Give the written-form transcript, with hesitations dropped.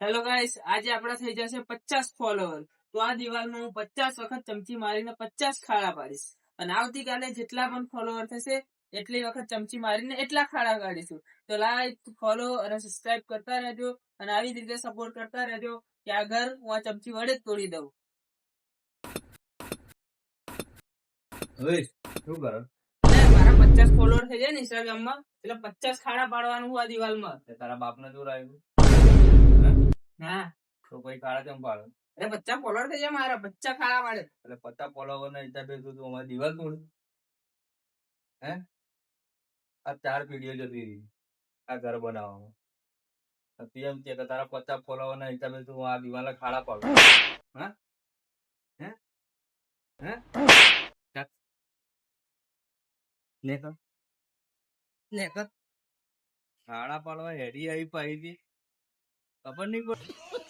Hello guys, આજે આપડા થઈ જશે 50 ફોલોવર. તો આ દિવાલમાં હું 50 વખત ચમચી મારીને 50 ખાડા પાડીશ. અને આવતીકાલે જેટલા પણ ફોલોવર થશે એટલી વખત ચમચી મારીને એટલા ખાડા કાઢીશું. તો લાઈક, ફોલો અને સબસ્ક્રાઇબ કરતા રહેજો અને આવી જ રીતે સપોર્ટ કરતા રહેજો કે આ ઘર હું આ ચમચી વડે જ તોડી દઉં. શું કરો? મારા 50 ફોલોવર થઈ જાય ને ઇન્સ્ટાગ્રામમાં એટલે 50 ખાડા પાડવાનું હું આ દિવાલમાં. તારા બાપ ને જોર આવ્યું? હા, તો પછી ખાડા કેમ પાડો? 50 ફોલોવર થઈ જાય મારા, 50 ખાડા પાડે. એટલે 50 ફોલોવર ના હિસાબે તું અમારી દિવાલ તોડી? હે? આ 4 પેઢીઓ જતી રહી આ ઘર બનાવવામાં. તું એમ કે તારા 50 ફોલોવર ના હિસાબે તું આ દિવાલ ખાડા પાડો? હા? હે? હે? ખાડા પાડવા હેડી આવી પાઈ ખબર નહીં પડતી.